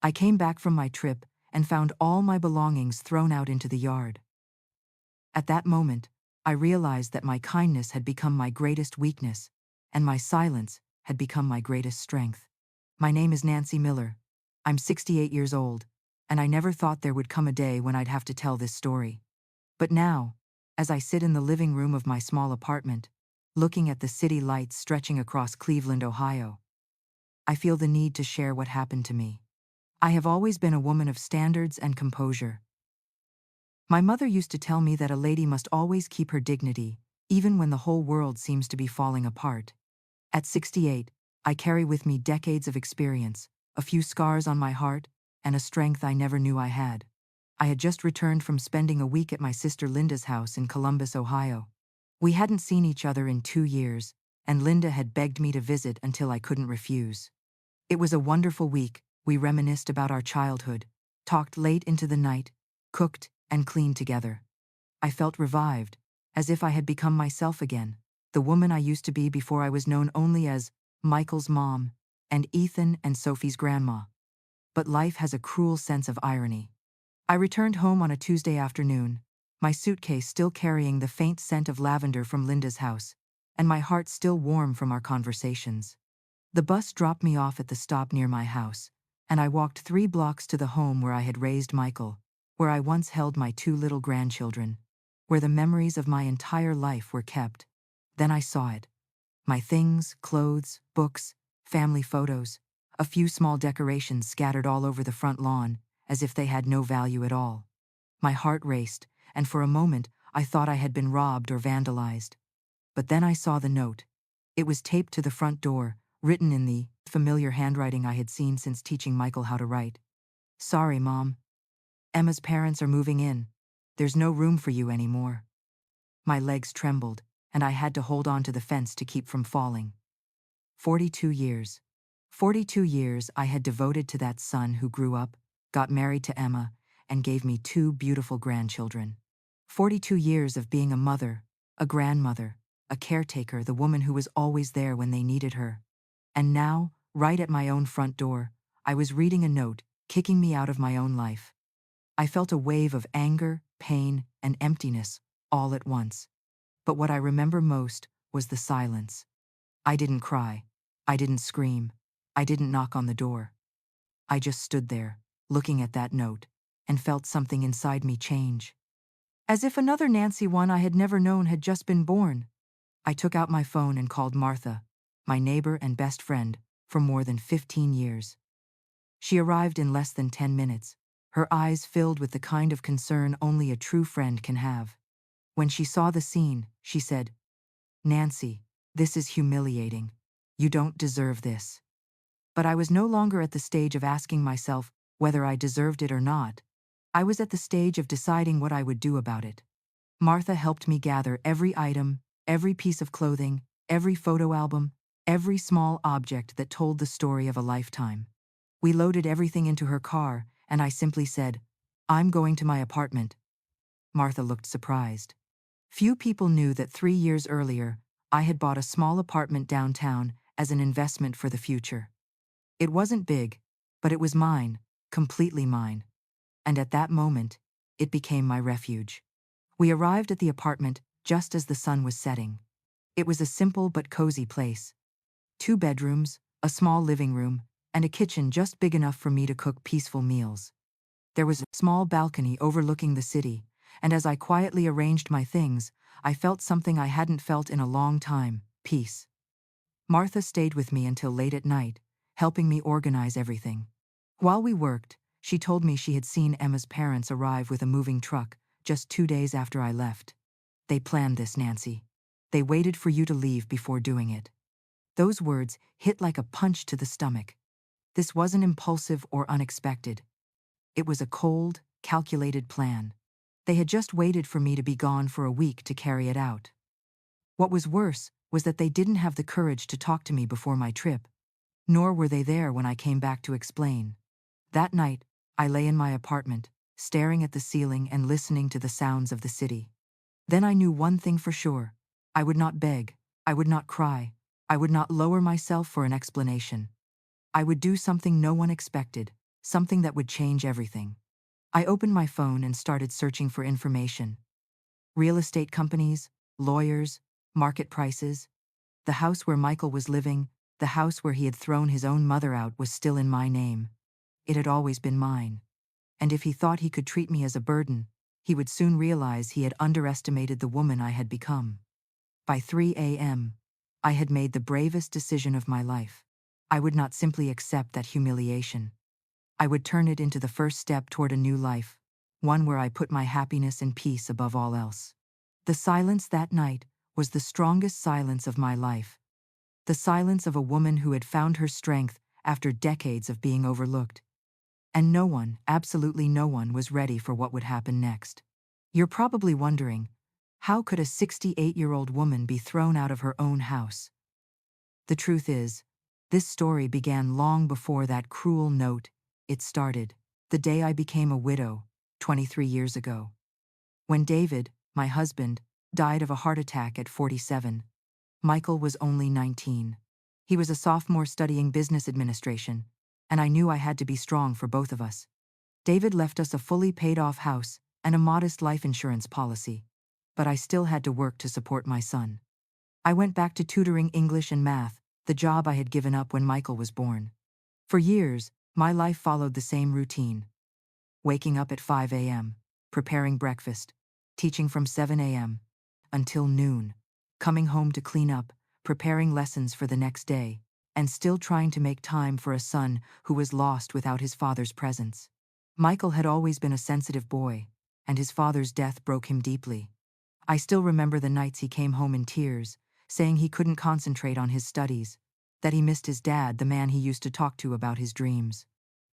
I came back from my trip and found all my belongings thrown out into the yard. At that moment, I realized that my kindness had become my greatest weakness, and my silence had become my greatest strength. My name is Nancy Miller. I'm 68 years old, and I never thought there would come a day when I'd have to tell this story. But now, as I sit in the living room of my small apartment, looking at the city lights stretching across Cleveland, Ohio, I feel the need to share what happened to me. I have always been a woman of standards and composure. My mother used to tell me that a lady must always keep her dignity, even when the whole world seems to be falling apart. At 68, I carry with me decades of experience, a few scars on my heart, and a strength I never knew I had. I had just returned from spending a week at my sister Linda's house in Columbus, Ohio. We hadn't seen each other in 2 years, and Linda had begged me to visit until I couldn't refuse. It was a wonderful week. We reminisced about our childhood, talked late into the night, cooked and cleaned together. I felt revived, as if I had become myself again, the woman I used to be before I was known only as Michael's mom and Ethan and Sophie's grandma. But life has a cruel sense of irony. I returned home on a Tuesday afternoon, my suitcase still carrying the faint scent of lavender from Linda's house, and my heart still warm from our conversations. The bus dropped me off at the stop near my house, and I walked 3 blocks to the home where I had raised Michael, where I once held my 2 little grandchildren, where the memories of my entire life were kept. Then I saw it. My things, clothes, books, family photos, a few small decorations scattered all over the front lawn, as if they had no value at all. My heart raced, and for a moment I thought I had been robbed or vandalized. But then I saw the note. It was taped to the front door, written in the familiar handwriting I had seen since teaching Michael how to write. "Sorry, Mom. Emma's parents are moving in. There's no room for you anymore." My legs trembled, and I had to hold on to the fence to keep from falling. 42 years. 42 years I had devoted to that son who grew up, got married to Emma, and gave me 2 beautiful grandchildren. 42 years of being a mother, a grandmother, a caretaker, the woman who was always there when they needed her. And now, right at my own front door, I was reading a note, kicking me out of my own life. I felt a wave of anger, pain, and emptiness, all at once. But what I remember most was the silence. I didn't cry. I didn't scream. I didn't knock on the door. I just stood there, looking at that note, and felt something inside me change. As if another Nancy one I had never known had just been born. I took out my phone and called Martha, my neighbor and best friend, for more than 15 years. She arrived in less than 10 minutes, her eyes filled with the kind of concern only a true friend can have. When she saw the scene, she said, "Nancy, this is humiliating. You don't deserve this." But I was no longer at the stage of asking myself whether I deserved it or not. I was at the stage of deciding what I would do about it. Martha helped me gather every item, every piece of clothing, every photo album, every small object that told the story of a lifetime. We loaded everything into her car, and I simply said, "I'm going to my apartment." Martha looked surprised. Few people knew that 3 years earlier, I had bought a small apartment downtown as an investment for the future. It wasn't big, but it was mine, completely mine. And at that moment, it became my refuge. We arrived at the apartment just as the sun was setting. It was a simple but cozy place. 2 bedrooms, a small living room, and a kitchen just big enough for me to cook peaceful meals. There was a small balcony overlooking the city, and as I quietly arranged my things, I felt something I hadn't felt in a long time: peace. Martha stayed with me until late at night, helping me organize everything. While we worked, she told me she had seen Emma's parents arrive with a moving truck just 2 days after I left. "They planned this, Nancy. They waited for you to leave before doing it." Those words hit like a punch to the stomach. This wasn't impulsive or unexpected. It was a cold, calculated plan. They had just waited for me to be gone for a week to carry it out. What was worse was that they didn't have the courage to talk to me before my trip, nor were they there when I came back to explain. That night, I lay in my apartment, staring at the ceiling and listening to the sounds of the city. Then I knew one thing for sure. I would not beg, I would not cry, I would not lower myself for an explanation. I would do something no one expected, something that would change everything. I opened my phone and started searching for information. Real estate companies, lawyers, market prices. The house where Michael was living, the house where he had thrown his own mother out, was still in my name. It had always been mine. And if he thought he could treat me as a burden, he would soon realize he had underestimated the woman I had become. By 3 a.m., I had made the bravest decision of my life. I would not simply accept that humiliation. I would turn it into the first step toward a new life, one where I put my happiness and peace above all else. The silence that night was the strongest silence of my life. The silence of a woman who had found her strength after decades of being overlooked. And no one, absolutely no one, was ready for what would happen next. You're probably wondering, how could a 68-year-old woman be thrown out of her own house? The truth is, this story began long before that cruel note. It started the day I became a widow, 23 years ago. When David, my husband, died of a heart attack at 47, Michael was only 19. He was a sophomore studying business administration, and I knew I had to be strong for both of us. David left us a fully paid-off house and a modest life insurance policy, but I still had to work to support my son. I went back to tutoring English and math, the job I had given up when Michael was born. For years, my life followed the same routine. Waking up at 5 a.m., preparing breakfast, teaching from 7 a.m. until noon, coming home to clean up, preparing lessons for the next day, and still trying to make time for a son who was lost without his father's presence. Michael had always been a sensitive boy, and his father's death broke him deeply. I still remember the nights he came home in tears, saying he couldn't concentrate on his studies, that he missed his dad, the man he used to talk to about his dreams.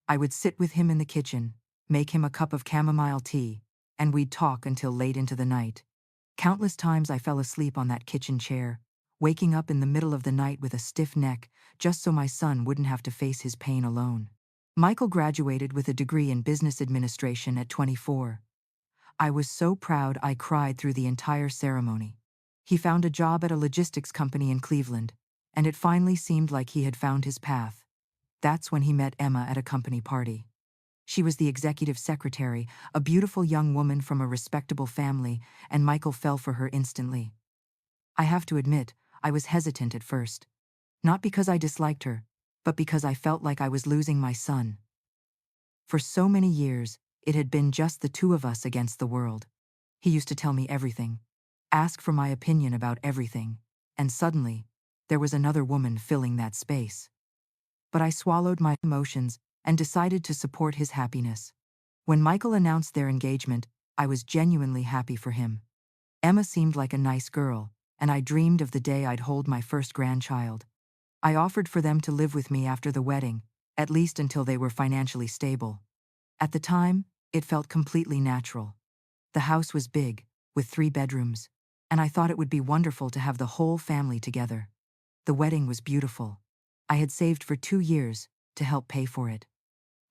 I would sit with him in the kitchen, make him a cup of chamomile tea, and we'd talk until late into the night. Countless times I fell asleep on that kitchen chair, waking up in the middle of the night with a stiff neck, just so my son wouldn't have to face his pain alone. Michael graduated with a degree in business administration at 24. I was so proud I cried through the entire ceremony. He found a job at a logistics company in Cleveland, and it finally seemed like he had found his path. That's when he met Emma at a company party. She was the executive secretary, a beautiful young woman from a respectable family, and Michael fell for her instantly. I have to admit, I was hesitant at first. Not because I disliked her, but because I felt like I was losing my son. For so many years, it had been just the two of us against the world. He used to tell me everything, ask for my opinion about everything, and suddenly, there was another woman filling that space. But I swallowed my emotions and decided to support his happiness. When Michael announced their engagement, I was genuinely happy for him. Emma seemed like a nice girl, and I dreamed of the day I'd hold my first grandchild. I offered for them to live with me after the wedding, at least until they were financially stable. At the time, it felt completely natural. The house was big, with 3 bedrooms, and I thought it would be wonderful to have the whole family together. The wedding was beautiful. I had saved for 2 years to help pay for it.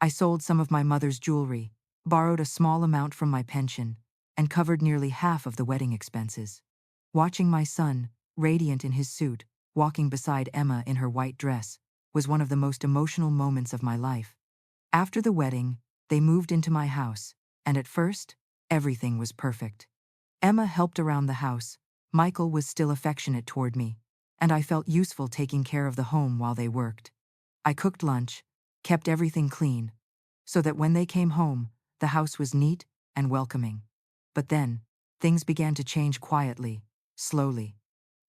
I sold some of my mother's jewelry, borrowed a small amount from my pension, and covered nearly half of the wedding expenses. Watching my son, radiant in his suit, walking beside Emma in her white dress, was one of the most emotional moments of my life. After the wedding, they moved into my house, and at first, everything was perfect. Emma helped around the house, Michael was still affectionate toward me, and I felt useful taking care of the home while they worked. I cooked lunch, kept everything clean, so that when they came home, the house was neat and welcoming. But then, things began to change quietly, slowly.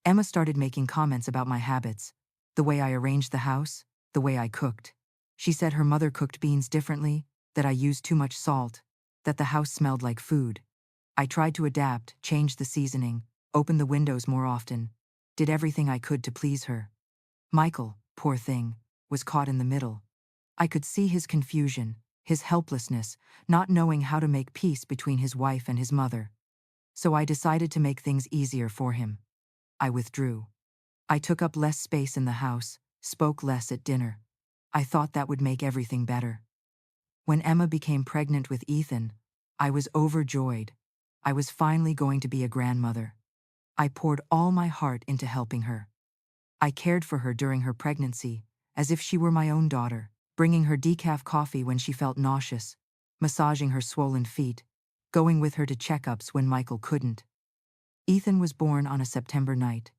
Emma started making comments about my habits, the way I arranged the house, the way I cooked. She said her mother cooked beans differently, that I used too much salt, that the house smelled like food. I tried to adapt, changed the seasoning, opened the windows more often, did everything I could to please her. Michael, poor thing, was caught in the middle. I could see his confusion, his helplessness, not knowing how to make peace between his wife and his mother. So I decided to make things easier for him. I withdrew. I took up less space in the house, spoke less at dinner. I thought that would make everything better. When Emma became pregnant with Ethan, I was overjoyed. I was finally going to be a grandmother. I poured all my heart into helping her. I cared for her during her pregnancy, as if she were my own daughter. bringing her decaf coffee when she felt nauseous, massaging her swollen feet, going with her to checkups when Michael couldn't. Ethan was born on a September night.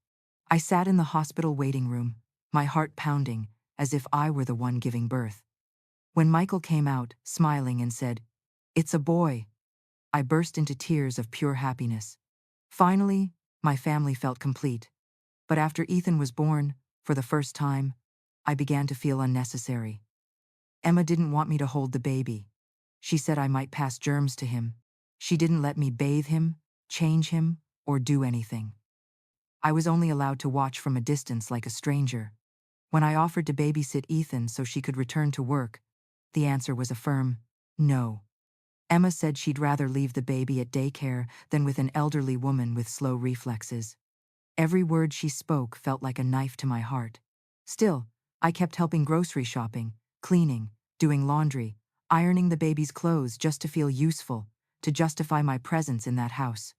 I sat in the hospital waiting room, my heart pounding, as if I were the one giving birth. When Michael came out, smiling, and said, "It's a boy," I burst into tears of pure happiness. Finally, my family felt complete. But after Ethan was born, for the first time, I began to feel unnecessary. Emma didn't want me to hold the baby. She said I might pass germs to him. She didn't let me bathe him, change him, or do anything. I was only allowed to watch from a distance like a stranger. When I offered to babysit Ethan so she could return to work, the answer was a firm no. Emma said she'd rather leave the baby at daycare than with an elderly woman with slow reflexes. Every word she spoke felt like a knife to my heart. Still, I kept helping grocery shopping, cleaning, doing laundry, ironing the baby's clothes just to feel useful, to justify my presence in that house.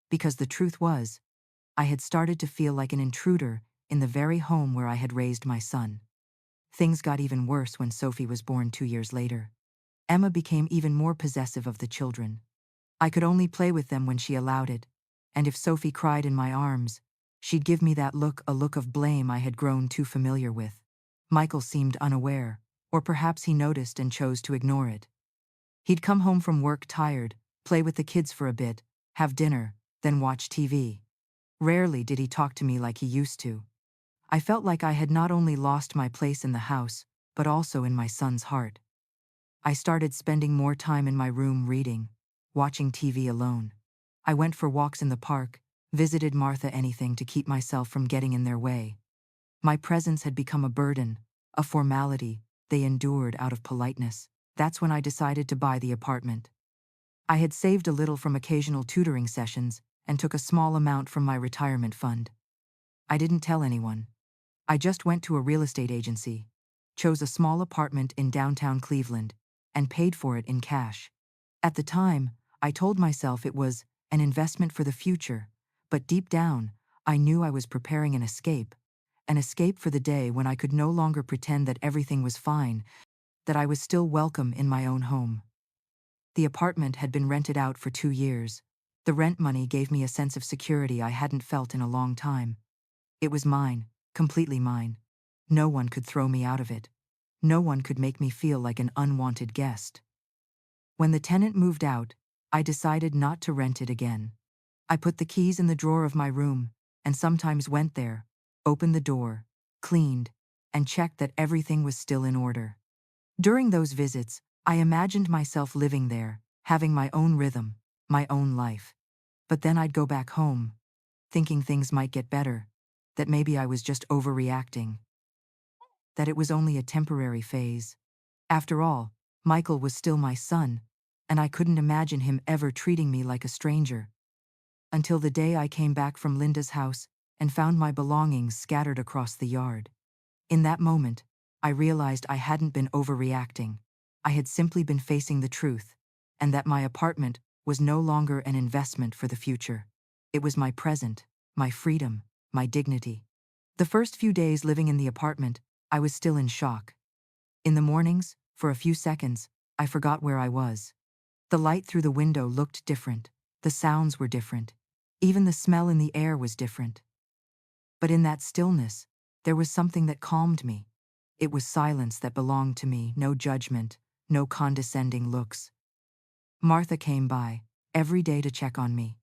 Because the truth was, I had started to feel like an intruder in the very home where I had raised my son. Things got even worse when Sophie was born 2 years later. Emma became even more possessive of the children. I could only play with them when she allowed it, and if Sophie cried in my arms, she'd give me that look, a look of blame I had grown too familiar with. Michael seemed unaware, or perhaps he noticed and chose to ignore it. He'd come home from work tired, play with the kids for a bit, have dinner, then watch TV. Rarely did he talk to me like he used to. I felt like I had not only lost my place in the house, but also in my son's heart. I started spending more time in my room reading, watching TV alone. I went for walks in the park, visited Martha, anything to keep myself from getting in their way. My presence had become a burden, a formality they endured out of politeness. That's when I decided to buy the apartment. I had saved a little from occasional tutoring sessions and took a small amount from my retirement fund. I didn't tell anyone. I just went to a real estate agency, chose a small apartment in downtown Cleveland, and paid for it in cash. At the time, I told myself it was an investment for the future, but deep down, I knew I was preparing an escape for the day when I could no longer pretend that everything was fine, that I was still welcome in my own home. The apartment had been rented out for 2 years. The rent money gave me a sense of security I hadn't felt in a long time. It was mine, completely mine. No one could throw me out of it. No one could make me feel like an unwanted guest. When the tenant moved out, I decided not to rent it again. I put the keys in the drawer of my room, and sometimes went there, opened the door, cleaned, and checked that everything was still in order. During those visits, I imagined myself living there, having my own rhythm, my own life. But then I'd go back home, thinking things might get better, that maybe I was just overreacting, that it was only a temporary phase. After all, Michael was still my son, and I couldn't imagine him ever treating me like a stranger. Until the day I came back from Linda's house and found my belongings scattered across the yard. In that moment, I realized I hadn't been overreacting. I had simply been facing the truth, and that my apartment was no longer an investment for the future. It was my present, my freedom, my dignity. The first few days living in the apartment, I was still in shock. In the mornings, for a few seconds, I forgot where I was. The light through the window looked different. The sounds were different. Even the smell in the air was different. But in that stillness, there was something that calmed me. It was silence that belonged to me, no judgment, no condescending looks. Martha came by, every day to check on me.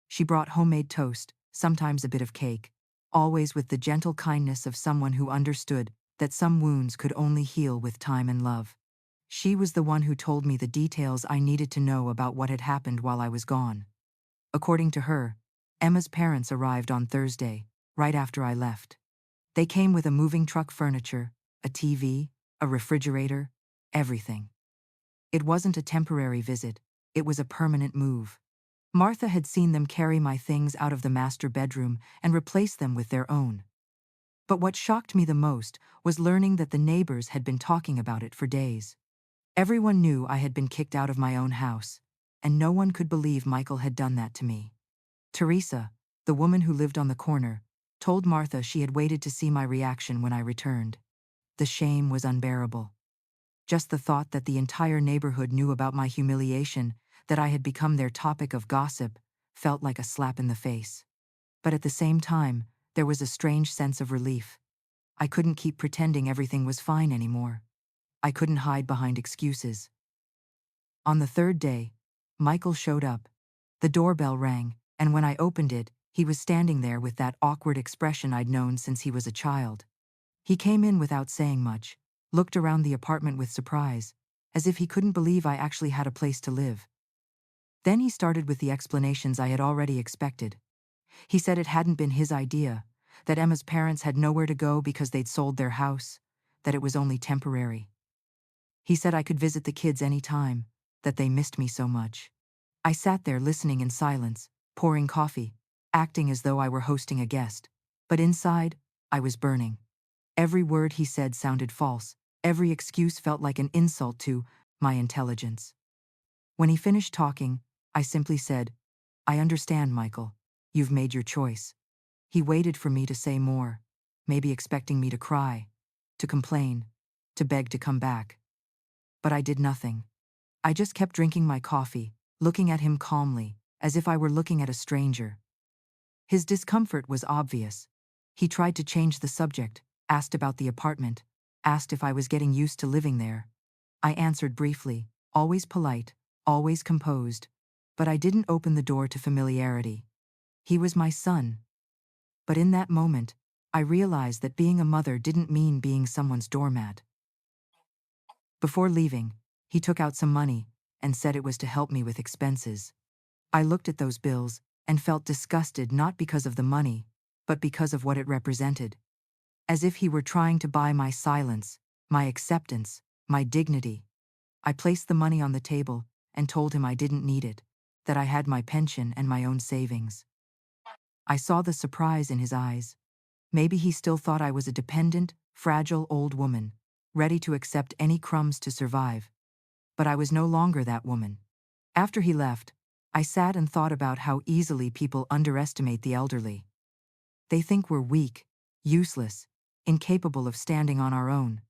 She brought homemade toast, sometimes a bit of cake, always with the gentle kindness of someone who understood that some wounds could only heal with time and love. She was the one who told me the details I needed to know about what had happened while I was gone. According to her, Emma's parents arrived on Thursday, right after I left. They came with a moving truck, furniture, a TV, a refrigerator, everything. It wasn't a temporary visit, it was a permanent move. Martha had seen them carry my things out of the master bedroom and replace them with their own. But what shocked me the most was learning that the neighbors had been talking about it for days. Everyone knew I had been kicked out of my own house, and no one could believe Michael had done that to me. Teresa, the woman who lived on the corner, told Martha she had waited to see my reaction when I returned. The shame was unbearable. Just the thought that the entire neighborhood knew about my humiliation, that I had become their topic of gossip, felt like a slap in the face. But at the same time, there was a strange sense of relief. I couldn't keep pretending everything was fine anymore. I couldn't hide behind excuses. On the third day, Michael showed up. The doorbell rang, and when I opened it, he was standing there with that awkward expression I'd known since he was a child. He came in without saying much, looked around the apartment with surprise, as if he couldn't believe I actually had a place to live. Then he started with the explanations I had already expected. He said it hadn't been his idea, that Emma's parents had nowhere to go because they'd sold their house, that it was only temporary. He said I could visit the kids any time, that they missed me so much. I sat there listening in silence, pouring coffee, acting as though I were hosting a guest. But inside, I was burning. Every word he said sounded false. Every excuse felt like an insult to my intelligence. When he finished talking, I simply said, "I understand, Michael. You've made your choice." He waited for me to say more, maybe expecting me to cry, to complain, to beg to come back. But I did nothing. I just kept drinking my coffee, looking at him calmly, as if I were looking at a stranger. His discomfort was obvious. He tried to change the subject, asked about the apartment, asked if I was getting used to living there. I answered briefly, always polite, always composed, but I didn't open the door to familiarity. He was my son. But in that moment, I realized that being a mother didn't mean being someone's doormat. Before leaving, he took out some money and said it was to help me with expenses. I looked at those bills and felt disgusted not because of the money, but because of what it represented. As if he were trying to buy my silence, my acceptance, my dignity. I placed the money on the table and told him I didn't need it, that I had my pension and my own savings. I saw the surprise in his eyes. Maybe he still thought I was a dependent, fragile old woman, ready to accept any crumbs to survive. But I was no longer that woman. After he left, I sat and thought about how easily people underestimate the elderly. They think we're weak, useless, incapable of standing on our own.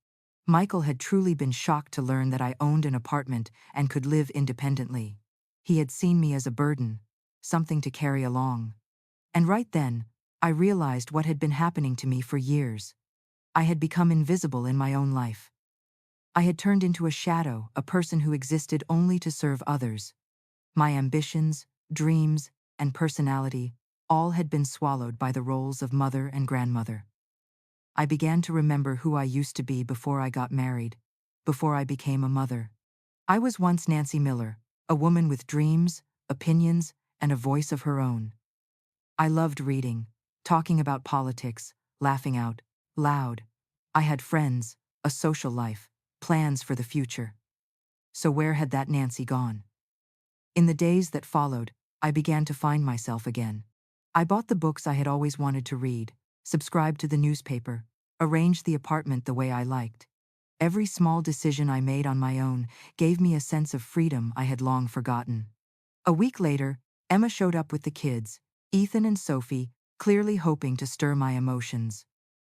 Michael had truly been shocked to learn that I owned an apartment and could live independently. He had seen me as a burden, something to carry along. And right then, I realized what had been happening to me for years. I had become invisible in my own life. I had turned into a shadow, a person who existed only to serve others. My ambitions, dreams, and personality all had been swallowed by the roles of mother and grandmother. I began to remember who I used to be before I got married, before I became a mother. I was once Nancy Miller, a woman with dreams, opinions, and a voice of her own. I loved reading, talking about politics, laughing out loud. I had friends, a social life, plans for the future. So where had that Nancy gone? In the days that followed, I began to find myself again. I bought the books I had always wanted to read, subscribed to the newspaper, arranged the apartment the way I liked. Every small decision I made on my own gave me a sense of freedom I had long forgotten. A week later, Emma showed up with the kids, Ethan and Sophie, clearly hoping to stir my emotions.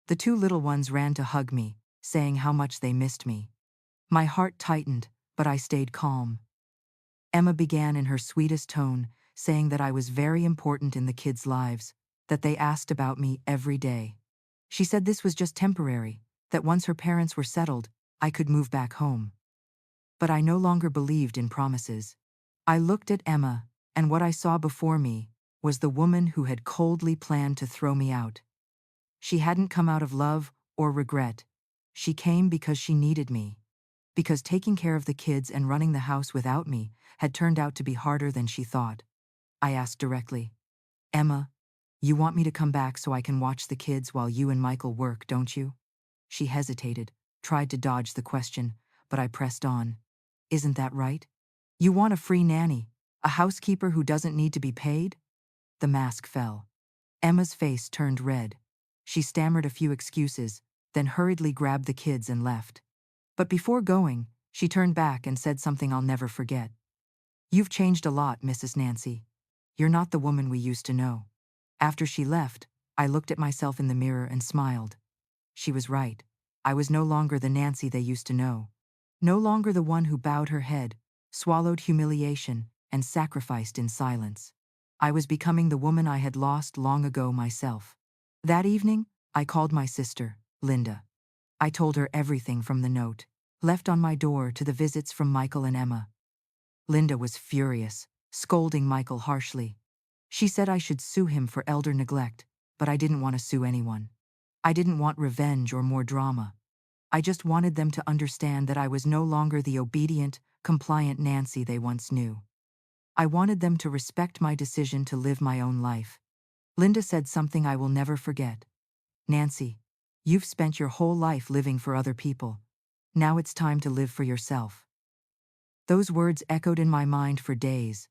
The two little ones ran to hug me, saying how much they missed me. My heart tightened, but I stayed calm. Emma began in her sweetest tone, saying that I was very important in the kids' lives, that they asked about me every day. She said this was just temporary, that once her parents were settled, I could move back home. But I no longer believed in promises. I looked at Emma, and what I saw before me was the woman who had coldly planned to throw me out. She hadn't come out of love or regret. She came because she needed me. Because taking care of the kids and running the house without me had turned out to be harder than she thought. I asked directly, "Emma, you want me to come back so I can watch the kids while you and Michael work, don't you?" She hesitated, tried to dodge the question, but I pressed on. "Isn't that right? You want a free nanny, a housekeeper who doesn't need to be paid?" The mask fell. Emma's face turned red. She stammered a few excuses, then hurriedly grabbed the kids and left. But before going, she turned back and said something I'll never forget. "You've changed a lot, Mrs. Nancy. You're not the woman we used to know." After she left, I looked at myself in the mirror and smiled. She was right. I was no longer the Nancy they used to know. No longer the one who bowed her head, swallowed humiliation, and sacrificed in silence. I was becoming the woman I had lost long ago myself. That evening, I called my sister, Linda. I told her everything from the note, left on my door, to the visits from Michael and Emma. Linda was furious, scolding Michael harshly. She said I should sue him for elder neglect, but I didn't want to sue anyone. I didn't want revenge or more drama. I just wanted them to understand that I was no longer the obedient, compliant Nancy they once knew. I wanted them to respect my decision to live my own life. Linda said something I will never forget. Nancy, you've spent your whole life living for other people. Now it's time to live for yourself. Those words echoed in my mind for days.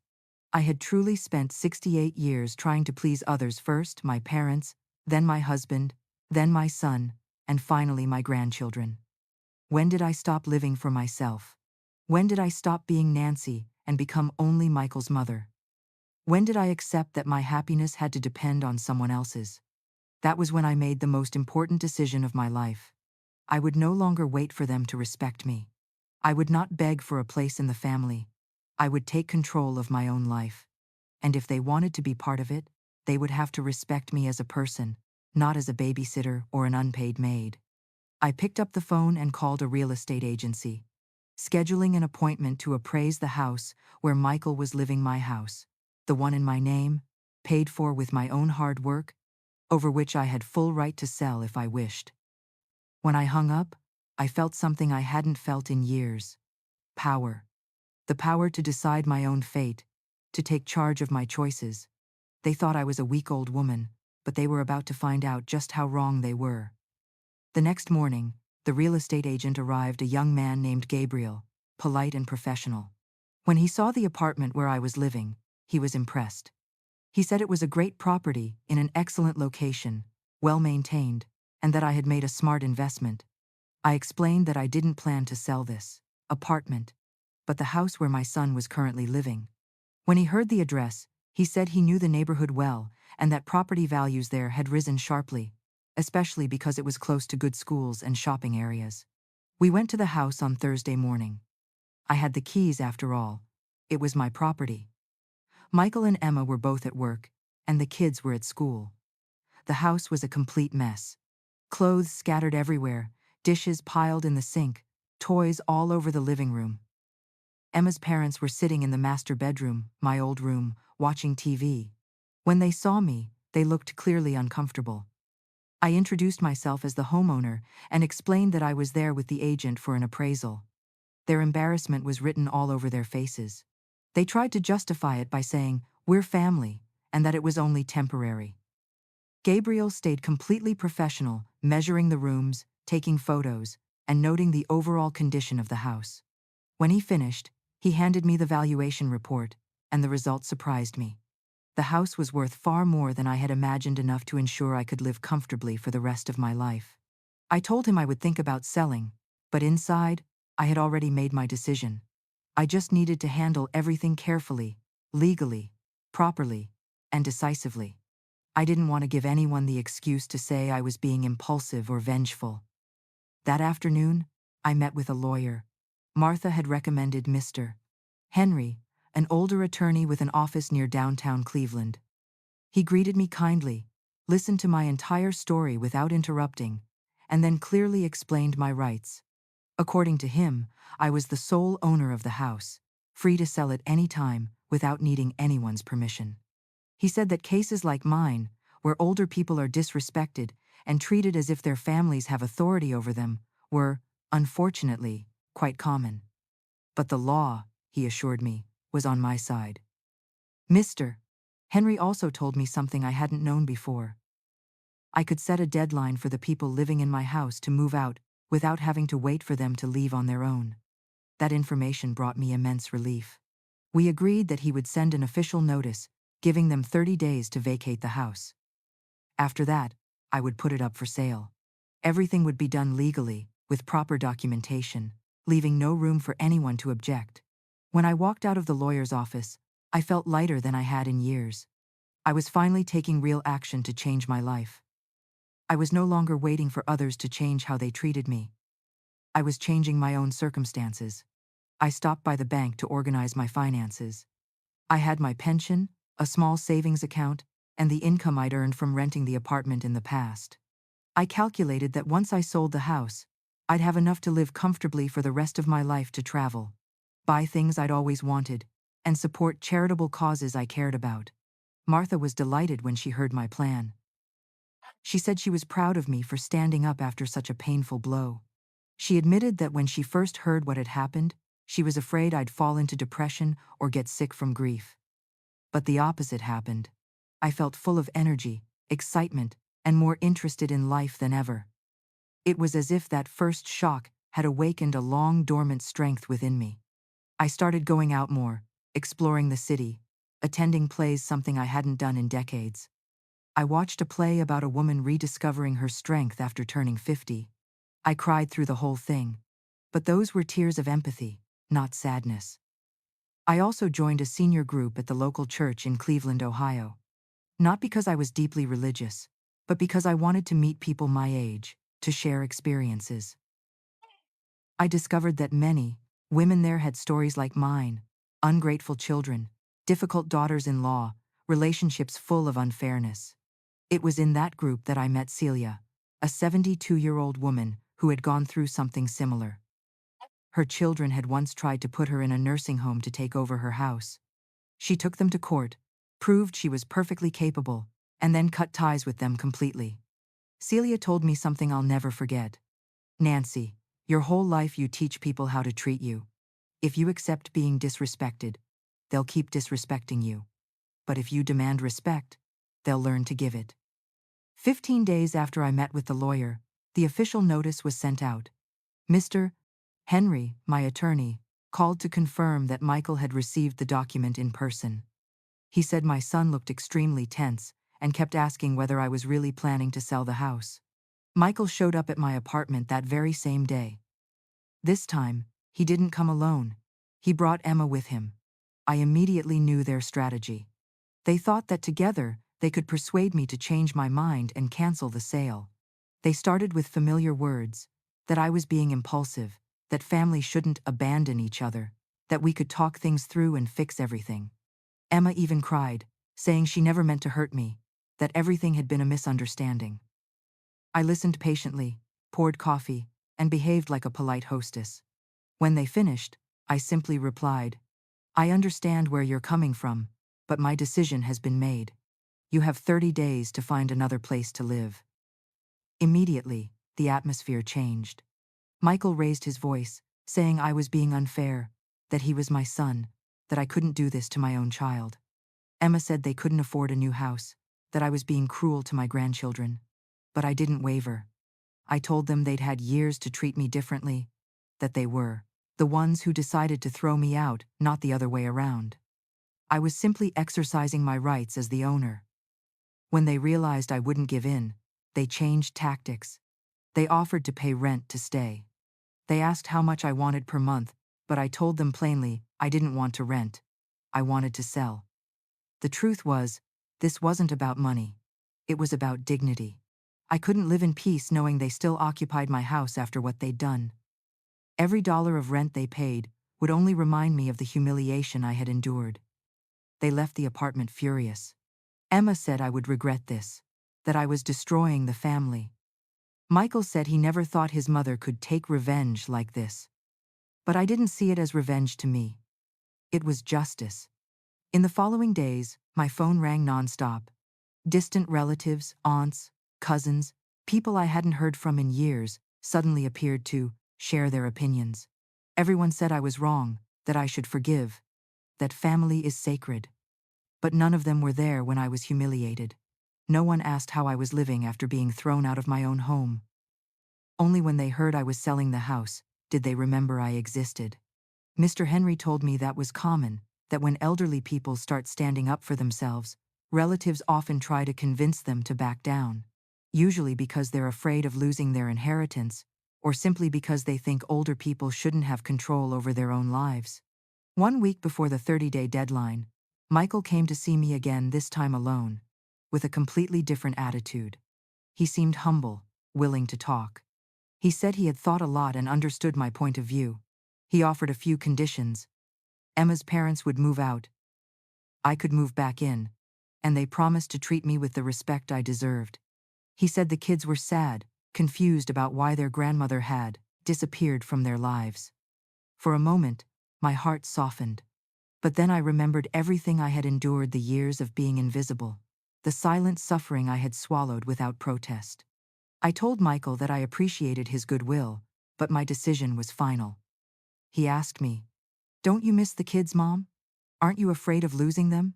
I had truly spent 68 years trying to please others, first my parents, then my husband, then my son, and finally my grandchildren. When did I stop living for myself? When did I stop being Nancy and become only Michael's mother? When did I accept that my happiness had to depend on someone else's? That was when I made the most important decision of my life. I would no longer wait for them to respect me. I would not beg for a place in the family. I would take control of my own life. And if they wanted to be part of it, they would have to respect me as a person, not as a babysitter or an unpaid maid. I picked up the phone and called a real estate agency, scheduling an appointment to appraise the house where Michael was living, my house, the one in my name, paid for with my own hard work, over which I had full right to sell if I wished. When I hung up, I felt something I hadn't felt in years. Power. The power to decide my own fate, to take charge of my choices. They thought I was a weak old woman, but they were about to find out just how wrong they were. The next morning, the real estate agent arrived, a young man named Gabriel, polite and professional. When he saw the apartment where I was living, he was impressed. He said it was a great property in an excellent location, well maintained, and that I had made a smart investment. I explained that I didn't plan to sell this apartment, but the house where my son was currently living. When he heard the address, he said he knew the neighborhood well and that property values there had risen sharply, especially because it was close to good schools and shopping areas. We went to the house on Thursday morning. I had the keys after all. It was my property. Michael and Emma were both at work, and the kids were at school. The house was a complete mess. Clothes scattered everywhere, dishes piled in the sink, toys all over the living room. Emma's parents were sitting in the master bedroom, my old room, watching TV. When they saw me, they looked clearly uncomfortable. I introduced myself as the homeowner and explained that I was there with the agent for an appraisal. Their embarrassment was written all over their faces. They tried to justify it by saying, "We're family," and that it was only temporary. Gabriel stayed completely professional, measuring the rooms, taking photos, and noting the overall condition of the house. When he finished, he handed me the valuation report, and the results surprised me. The house was worth far more than I had imagined, enough to ensure I could live comfortably for the rest of my life. I told him I would think about selling, but inside, I had already made my decision. I just needed to handle everything carefully, legally, properly, and decisively. I didn't want to give anyone the excuse to say I was being impulsive or vengeful. That afternoon, I met with a lawyer. Martha had recommended Mr. Henry, an older attorney with an office near downtown Cleveland. He greeted me kindly, listened to my entire story without interrupting, and then clearly explained my rights. According to him, I was the sole owner of the house, free to sell at any time without needing anyone's permission. He said that cases like mine, where older people are disrespected and treated as if their families have authority over them, were, unfortunately, quite common. But the law, he assured me, was on my side. Mr. Henry also told me something I hadn't known before. I could set a deadline for the people living in my house to move out without having to wait for them to leave on their own. That information brought me immense relief. We agreed that he would send an official notice, giving them 30 days to vacate the house. After that, I would put it up for sale. Everything would be done legally, with proper documentation, leaving no room for anyone to object. When I walked out of the lawyer's office, I felt lighter than I had in years. I was finally taking real action to change my life. I was no longer waiting for others to change how they treated me. I was changing my own circumstances. I stopped by the bank to organize my finances. I had my pension, a small savings account, and the income I'd earned from renting the apartment in the past. I calculated that once I sold the house, I'd have enough to live comfortably for the rest of my life, to travel, buy things I'd always wanted, and support charitable causes I cared about. Martha was delighted when she heard my plan. She said she was proud of me for standing up after such a painful blow. She admitted that when she first heard what had happened, she was afraid I'd fall into depression or get sick from grief. But the opposite happened. I felt full of energy, excitement, and more interested in life than ever. It was as if that first shock had awakened a long dormant strength within me. I started going out more, exploring the city, attending plays, something I hadn't done in decades. I watched a play about a woman rediscovering her strength after turning 50. I cried through the whole thing. But those were tears of empathy, not sadness. I also joined a senior group at the local church in Cleveland, Ohio. Not because I was deeply religious, but because I wanted to meet people my age, to share experiences. I discovered that many women there had stories like mine: ungrateful children, difficult daughters-in-law, relationships full of unfairness. It was in that group that I met Celia, a 72-year-old woman who had gone through something similar. Her children had once tried to put her in a nursing home to take over her house. She took them to court, proved she was perfectly capable, and then cut ties with them completely. Celia told me something I'll never forget. "Nancy, your whole life you teach people how to treat you. If you accept being disrespected, they'll keep disrespecting you. But if you demand respect, they'll learn to give it." 15 days after I met with the lawyer, the official notice was sent out. Mr. Henry, my attorney, called to confirm that Michael had received the document in person. He said my son looked extremely tense and kept asking whether I was really planning to sell the house. Michael showed up at my apartment that very same day. This time, he didn't come alone. He brought Emma with him. I immediately knew their strategy. They thought that together, they could persuade me to change my mind and cancel the sale. They started with familiar words: that I was being impulsive, that family shouldn't abandon each other, that we could talk things through and fix everything. Emma even cried, saying she never meant to hurt me, that everything had been a misunderstanding. I listened patiently, poured coffee, and behaved like a polite hostess. When they finished, I simply replied, "I understand where you're coming from, but my decision has been made. You have 30 days to find another place to live." Immediately, the atmosphere changed. Michael raised his voice, saying I was being unfair, that he was my son, that I couldn't do this to my own child. Emma said they couldn't afford a new house, that I was being cruel to my grandchildren. But I didn't waver. I told them they'd had years to treat me differently, that they were the ones who decided to throw me out, not the other way around. I was simply exercising my rights as the owner. When they realized I wouldn't give in, they changed tactics. They offered to pay rent to stay. They asked how much I wanted per month, but I told them plainly I didn't want to rent. I wanted to sell. The truth was, this wasn't about money. It was about dignity. I couldn't live in peace knowing they still occupied my house after what they'd done. Every dollar of rent they paid would only remind me of the humiliation I had endured. They left the apartment furious. Emma said I would regret this, that I was destroying the family. Michael said he never thought his mother could take revenge like this. But I didn't see it as revenge to me. It was justice. In the following days, my phone rang nonstop. Distant relatives, aunts, cousins, people I hadn't heard from in years, suddenly appeared to share their opinions. Everyone said I was wrong, that I should forgive, that family is sacred. But none of them were there when I was humiliated. No one asked how I was living after being thrown out of my own home. Only when they heard I was selling the house did they remember I existed. Mr. Henry told me that was common, that when elderly people start standing up for themselves, relatives often try to convince them to back down, usually because they're afraid of losing their inheritance, or simply because they think older people shouldn't have control over their own lives. 1 week before the 30-day deadline, Michael came to see me again, this time alone, with a completely different attitude. He seemed humble, willing to talk. He said he had thought a lot and understood my point of view. He offered a few conditions. Emma's parents would move out. I could move back in. And they promised to treat me with the respect I deserved. He said the kids were sad, confused about why their grandmother had disappeared from their lives. For a moment, my heart softened. But then I remembered everything I had endured, the years of being invisible, the silent suffering I had swallowed without protest. I told Michael that I appreciated his goodwill, but my decision was final. He asked me, "Don't you miss the kids, Mom? Aren't you afraid of losing them?"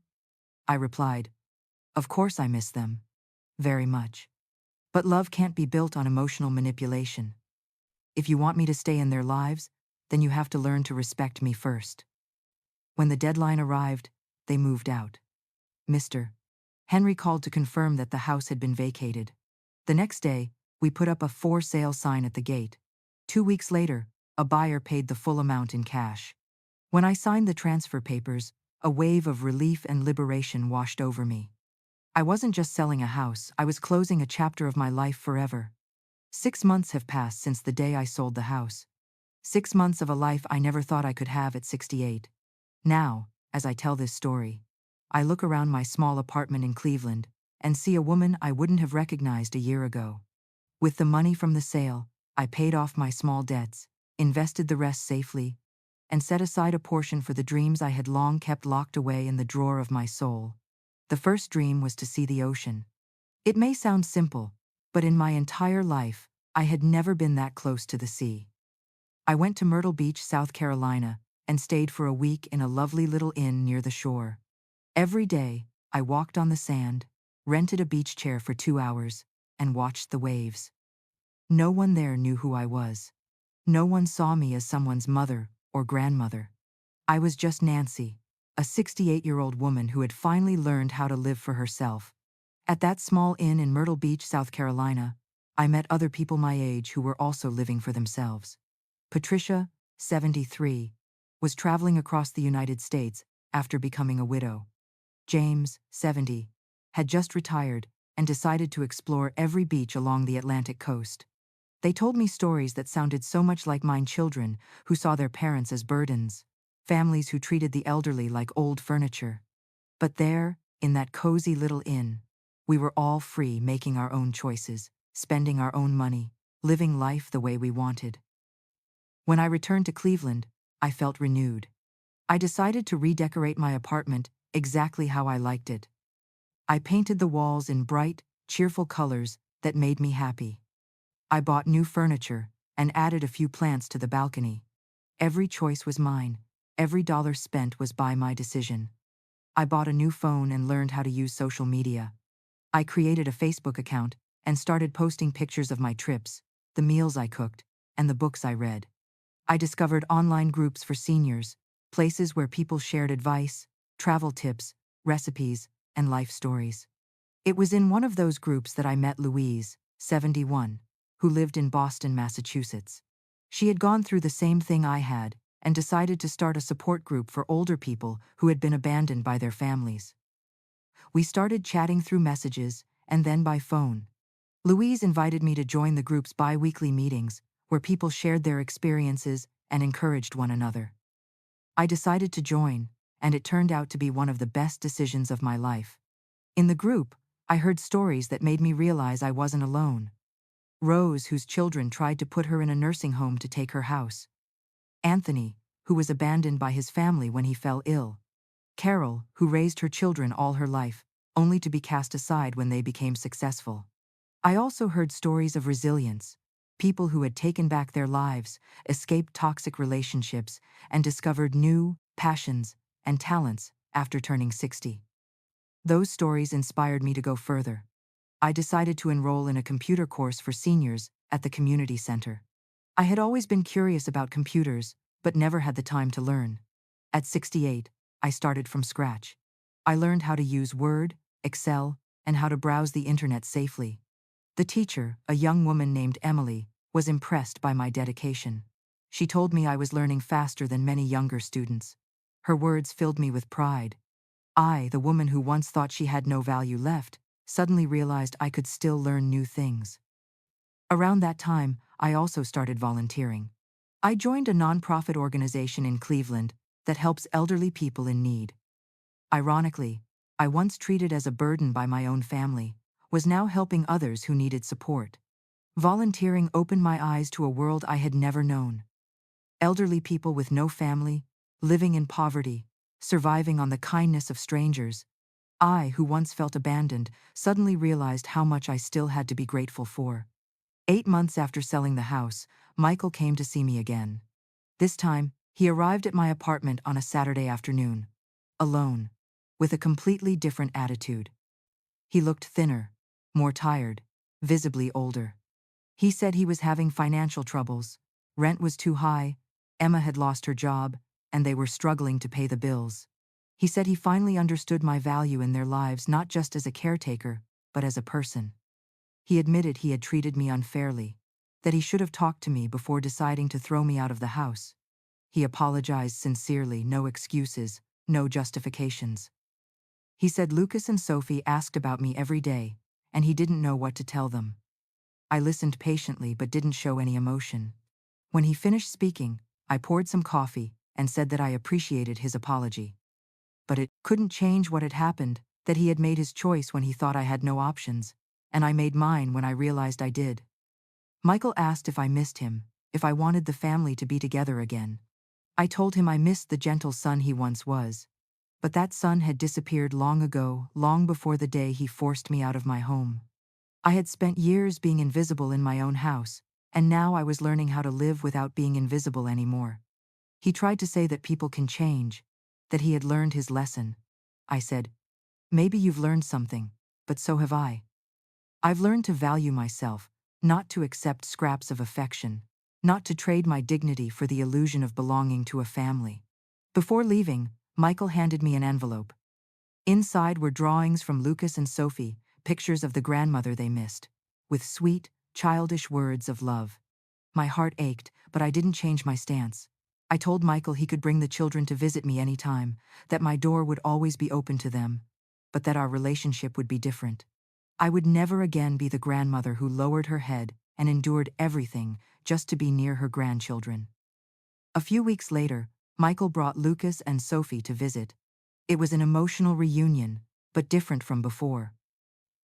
I replied, "Of course I miss them. Very much. But love can't be built on emotional manipulation. If you want me to stay in their lives, then you have to learn to respect me first." When the deadline arrived, they moved out. Mr. Henry called to confirm that the house had been vacated. The next day, we put up a for sale sign at the gate. 2 weeks later, a buyer paid the full amount in cash. When I signed the transfer papers, a wave of relief and liberation washed over me. I wasn't just selling a house, I was closing a chapter of my life forever. 6 months have passed since the day I sold the house. 6 months of a life I never thought I could have at 68. Now, as I tell this story, I look around my small apartment in Cleveland and see a woman I wouldn't have recognized a year ago. With the money from the sale, I paid off my small debts, invested the rest safely, and set aside a portion for the dreams I had long kept locked away in the drawer of my soul. The first dream was to see the ocean. It may sound simple, but in my entire life, I had never been that close to the sea. I went to Myrtle Beach, South Carolina, and stayed for a week in a lovely little inn near the shore. Every day, I walked on the sand, rented a beach chair for 2 hours, and watched the waves. No one there knew who I was. No one saw me as someone's mother or grandmother. I was just Nancy, a 68-year-old woman who had finally learned how to live for herself. At that small inn in Myrtle Beach, South Carolina, I met other people my age who were also living for themselves. Patricia, 73, was traveling across the United States after becoming a widow. James, 70, had just retired and decided to explore every beach along the Atlantic coast. They told me stories that sounded so much like mine: children who saw their parents as burdens, families who treated the elderly like old furniture. But there, in that cozy little inn, we were all free, making our own choices, spending our own money, living life the way we wanted. When I returned to Cleveland, I felt renewed. I decided to redecorate my apartment exactly how I liked it. I painted the walls in bright, cheerful colors that made me happy. I bought new furniture and added a few plants to the balcony. Every choice was mine. Every dollar spent was by my decision. I bought a new phone and learned how to use social media. I created a Facebook account and started posting pictures of my trips, the meals I cooked, and the books I read. I discovered online groups for seniors, places where people shared advice, travel tips, recipes, and life stories. It was in one of those groups that I met Louise, 71, who lived in Boston, Massachusetts. She had gone through the same thing I had and decided to start a support group for older people who had been abandoned by their families. We started chatting through messages and then by phone. Louise invited me to join the group's bi-weekly meetings, where people shared their experiences and encouraged one another. I decided to join, and it turned out to be one of the best decisions of my life. In the group, I heard stories that made me realize I wasn't alone. Rose, whose children tried to put her in a nursing home to take her house. Anthony, who was abandoned by his family when he fell ill. Carol, who raised her children all her life, only to be cast aside when they became successful. I also heard stories of resilience, people who had taken back their lives, escaped toxic relationships, and discovered new passions and talents after turning 60. Those stories inspired me to go further. I decided to enroll in a computer course for seniors at the community center. I had always been curious about computers, but never had the time to learn. At 68, I started from scratch. I learned how to use Word, Excel, and how to browse the internet safely. The teacher, a young woman named Emily, was impressed by my dedication. She told me I was learning faster than many younger students. Her words filled me with pride. I, the woman who once thought she had no value left, suddenly realized I could still learn new things. Around that time, I also started volunteering. I joined a nonprofit organization in Cleveland that helps elderly people in need. Ironically, I once treated as a burden by my own family, was now helping others who needed support. Volunteering opened my eyes to a world I had never known. Elderly people with no family, living in poverty, surviving on the kindness of strangers. I, who once felt abandoned, suddenly realized how much I still had to be grateful for. 8 months after selling the house, Michael came to see me again. This time, he arrived at my apartment on a Saturday afternoon. Alone. With a completely different attitude. He looked thinner, more tired, visibly older. He said he was having financial troubles. Rent was too high, Emma had lost her job, and they were struggling to pay the bills. He said he finally understood my value in their lives, not just as a caretaker, but as a person. He admitted he had treated me unfairly, that he should have talked to me before deciding to throw me out of the house. He apologized sincerely, no excuses, no justifications. He said Lucas and Sophie asked about me every day, and he didn't know what to tell them. I listened patiently but didn't show any emotion. When he finished speaking, I poured some coffee and said that I appreciated his apology. But it couldn't change what had happened, that he had made his choice when he thought I had no options, and I made mine when I realized I did. Michael asked if I missed him, if I wanted the family to be together again. I told him I missed the gentle son he once was. But that son had disappeared long ago, long before the day he forced me out of my home. I had spent years being invisible in my own house, and now I was learning how to live without being invisible anymore. He tried to say that people can change, that he had learned his lesson. I said, maybe you've learned something, but so have I. I've learned to value myself, not to accept scraps of affection, not to trade my dignity for the illusion of belonging to a family. Before leaving, Michael handed me an envelope. Inside were drawings from Lucas and Sophie, pictures of the grandmother they missed, with sweet, childish words of love. My heart ached, but I didn't change my stance. I told Michael he could bring the children to visit me anytime, that my door would always be open to them, but that our relationship would be different. I would never again be the grandmother who lowered her head and endured everything just to be near her grandchildren. A few weeks later, Michael brought Lucas and Sophie to visit. It was an emotional reunion, but different from before.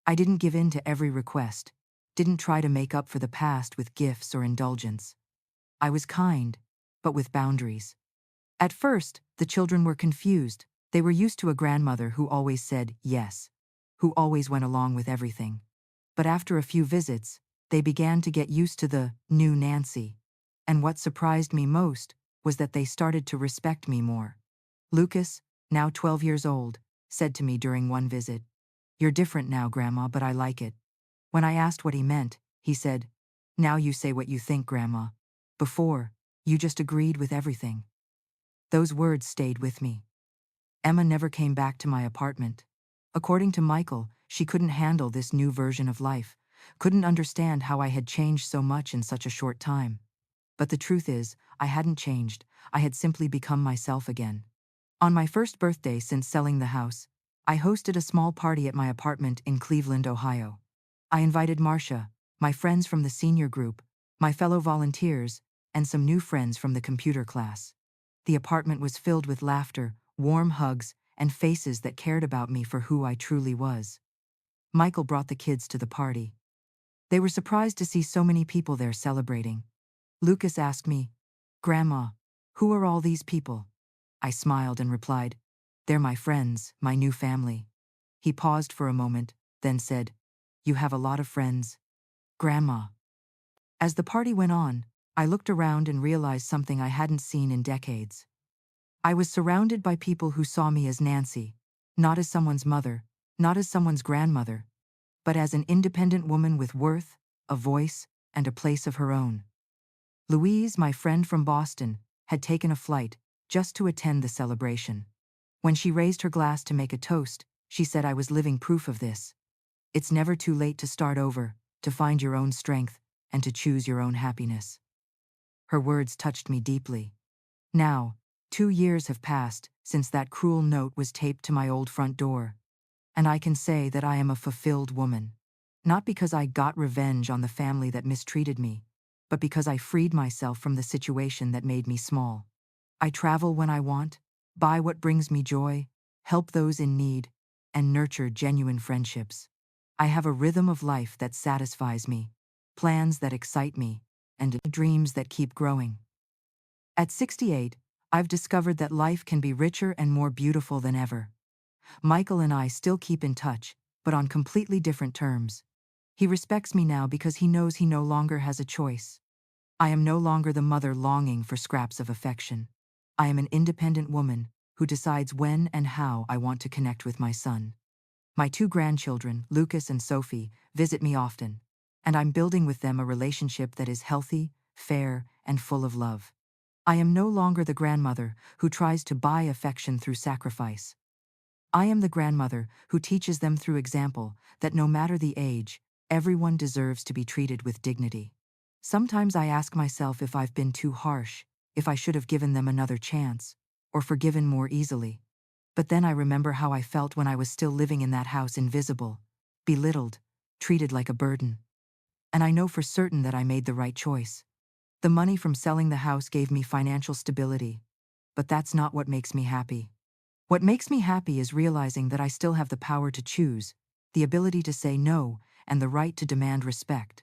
I didn't give in to every request, didn't try to make up for the past with gifts or indulgence. I was kind, but with boundaries. At first, the children were confused. They were used to a grandmother who always said yes, who always went along with everything. But after a few visits, they began to get used to the new Nancy. And what surprised me most was that they started to respect me more. Lucas, now 12 years old, said to me during one visit, "You're different now, Grandma, but I like it." When I asked what he meant, he said, "Now you say what you think, Grandma. Before, you just agreed with everything." Those words stayed with me. Emma never came back to my apartment. According to Michael, she couldn't handle this new version of life, couldn't understand how I had changed so much in such a short time. But the truth is, I hadn't changed, I had simply become myself again. On my first birthday since selling the house, I hosted a small party at my apartment in Cleveland, Ohio. I invited Marcia, my friends from the senior group, my fellow volunteers, and some new friends from the computer class. The apartment was filled with laughter, warm hugs, and faces that cared about me for who I truly was. Michael brought the kids to the party. They were surprised to see so many people there celebrating. Lucas asked me, "Grandma, who are all these people?" I smiled and replied, "They're my friends, my new family." He paused for a moment, then said, "You have a lot of friends, Grandma." As the party went on, I looked around and realized something I hadn't seen in decades. I was surrounded by people who saw me as Nancy, not as someone's mother, not as someone's grandmother, but as an independent woman with worth, a voice, and a place of her own. Louise, my friend from Boston, had taken a flight just to attend the celebration. When she raised her glass to make a toast, she said I was living proof of this. It's never too late to start over, to find your own strength, and to choose your own happiness. Her words touched me deeply. Now, 2 years have passed since that cruel note was taped to my old front door, and I can say that I am a fulfilled woman. Not because I got revenge on the family that mistreated me, but because I freed myself from the situation that made me small. I travel when I want, buy what brings me joy, help those in need, and nurture genuine friendships. I have a rhythm of life that satisfies me, plans that excite me, and dreams that keep growing. At 68, I've discovered that life can be richer and more beautiful than ever. Michael and I still keep in touch, but on completely different terms. He respects me now because he knows he no longer has a choice. I am no longer the mother longing for scraps of affection. I am an independent woman who decides when and how I want to connect with my son. My two grandchildren, Lucas and Sophie, visit me often, and I'm building with them a relationship that is healthy, fair, and full of love. I am no longer the grandmother who tries to buy affection through sacrifice. I am the grandmother who teaches them through example that no matter the age, everyone deserves to be treated with dignity. Sometimes I ask myself if I've been too harsh, if I should have given them another chance, or forgiven more easily. But then I remember how I felt when I was still living in that house, invisible, belittled, treated like a burden. And I know for certain that I made the right choice. The money from selling the house gave me financial stability, but that's not what makes me happy. What makes me happy is realizing that I still have the power to choose, the ability to say no, and the right to demand respect.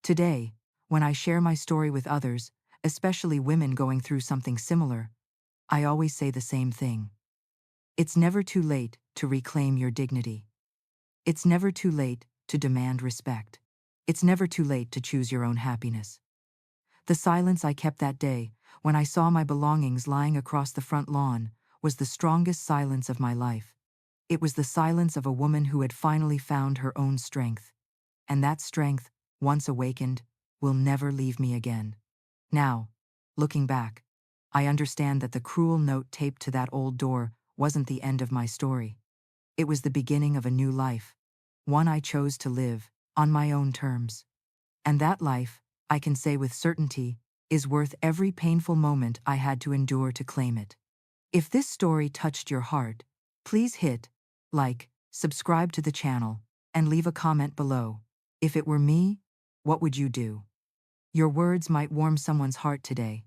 Today, when I share my story with others, especially women going through something similar, I always say the same thing. It's never too late to reclaim your dignity. It's never too late to demand respect. It's never too late to choose your own happiness. The silence I kept that day, when I saw my belongings lying across the front lawn, was the strongest silence of my life. It was the silence of a woman who had finally found her own strength. And that strength, once awakened, will never leave me again. Now, looking back, I understand that the cruel note taped to that old door wasn't the end of my story. It was the beginning of a new life, one I chose to live, on my own terms. And that life, I can say with certainty, is worth every painful moment I had to endure to claim it. If this story touched your heart, please hit like, subscribe to the channel, and leave a comment below. If it were me, what would you do? Your words might warm someone's heart today.